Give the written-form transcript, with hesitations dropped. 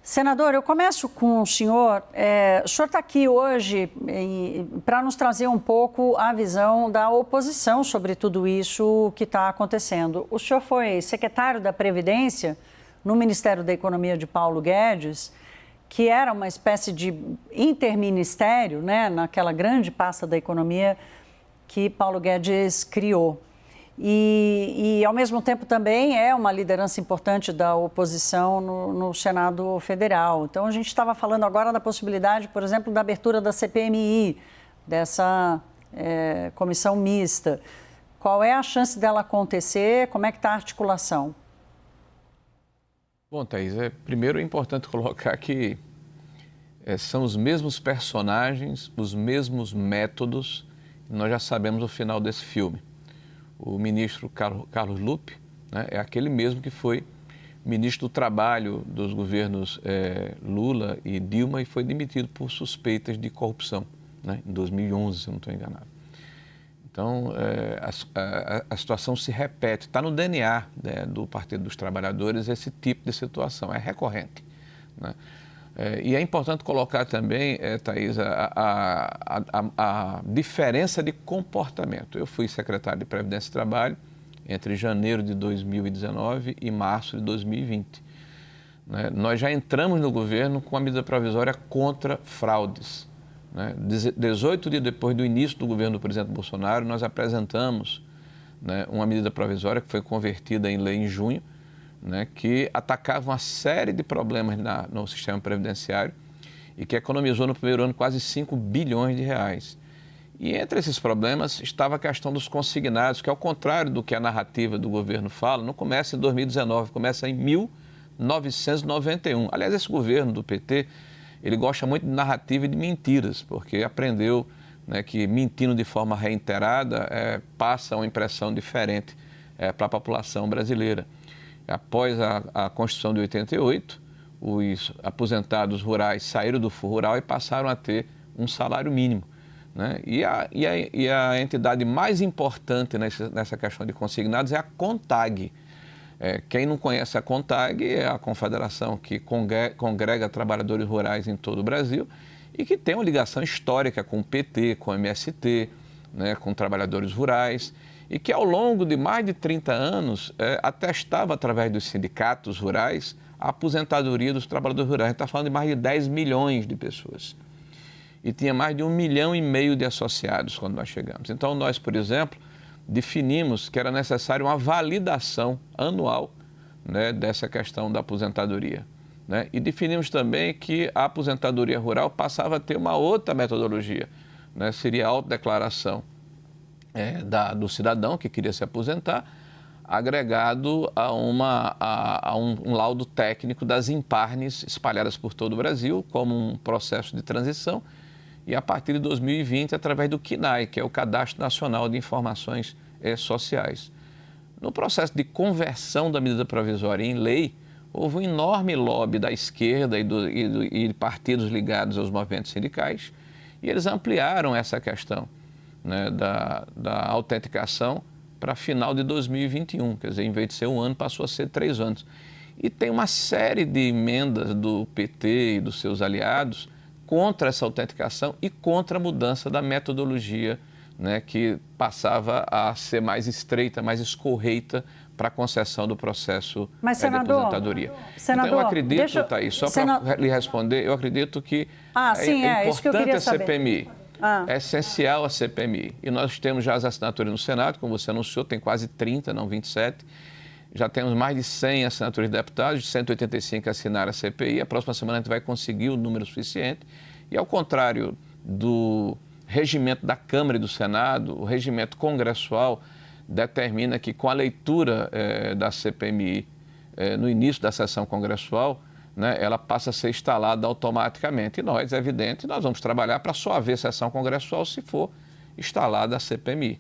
Senador, eu começo com o senhor. O senhor está aqui hoje para nos trazer um pouco a visão da oposição sobre tudo isso que está acontecendo. O senhor foi secretário da Previdência no Ministério da Economia de Paulo Guedes, que era uma espécie de interministério, né, naquela grande pasta da economia que Paulo Guedes criou. E, ao mesmo tempo, também é uma liderança importante da oposição no Senado Federal. Então, a gente estava falando agora da possibilidade, por exemplo, da abertura da CPMI, dessa comissão mista. Qual é a chance dela acontecer? Como é que está a articulação? Bom, Thaís, primeiro é importante colocar que são os mesmos personagens, os mesmos métodos, e nós já sabemos o final desse filme. O ministro Carlos Lupe, né, é aquele mesmo que foi ministro do Trabalho dos governos Lula e Dilma e foi demitido por suspeitas de corrupção, né, em 2011, se eu não estou enganado. Então, a situação se repete, está no DNA, né, do Partido dos Trabalhadores esse tipo de situação, é recorrente, né? E é importante colocar também, Thaís, a diferença de comportamento. Eu fui secretário de Previdência e Trabalho entre janeiro de 2019 e março de 2020. Né? Nós já entramos no governo com a medida provisória contra fraudes. Né? 18 dias depois do início do governo do presidente Bolsonaro, nós apresentamos, né, uma medida provisória que foi convertida em lei em junho, né, que atacava uma série de problemas no sistema previdenciário e que economizou no primeiro ano quase 5 bilhões de reais. E entre esses problemas estava a questão dos consignados, que ao contrário do que a narrativa do governo fala, não começa em 2019, começa em 1991. Aliás, esse governo do PT, ele gosta muito de narrativa e de mentiras, porque aprendeu, né, que mentindo de forma reiterada passa uma impressão diferente para a população brasileira. Após a Constituição de 88, os aposentados rurais saíram do fundo rural e passaram a ter um salário mínimo, né? E a entidade mais importante nessa questão de consignados é a CONTAG. Quem não conhece a CONTAG é a confederação que congrega trabalhadores rurais em todo o Brasil e que tem uma ligação histórica com o PT, com o MST, né, com trabalhadores rurais, e que ao longo de mais de 30 anos atestava através dos sindicatos rurais a aposentadoria dos trabalhadores rurais. A gente está falando de mais de 10 milhões de pessoas. E tinha mais de 1,5 milhão de associados quando nós chegamos. Então nós, por exemplo, definimos que era necessário uma validação anual, né, dessa questão da aposentadoria, né? E definimos também que a aposentadoria rural passava a ter uma outra metodologia, né? Seria a autodeclaração do cidadão que queria se aposentar, agregado a um laudo técnico das Imparnes espalhadas por todo o Brasil, como um processo de transição, e a partir de 2020, através do CNAE, que é o Cadastro Nacional de Informações Sociais. No processo de conversão da medida provisória em lei, houve um enorme lobby da esquerda e partidos ligados aos movimentos sindicais, e eles ampliaram essa questão, né, da autenticação para final de 2021, quer dizer, em vez de ser 1 ano, passou a ser 3 anos. E tem uma série de emendas do PT e dos seus aliados contra essa autenticação e contra a mudança da metodologia, né, que passava a ser mais estreita, mais escorreita para a concessão do processo de aposentadoria. Senador, então, eu acredito, Thaís, só para lhe responder, eu acredito que é importante a CPMI. É essencial a CPMI. E nós temos já as assinaturas no Senado, como você anunciou, tem quase 30, não 27. Já temos mais de 100 assinaturas de deputados, de 185 assinaram a CPI. A próxima semana a gente vai conseguir o número suficiente. E ao contrário do regimento da Câmara e do Senado, o regimento congressual determina que com a leitura da CPMI no início da sessão congressual, né, ela passa a ser instalada automaticamente. E nós, é evidente, nós vamos trabalhar para só haver sessão congressual se for instalada a CPMI.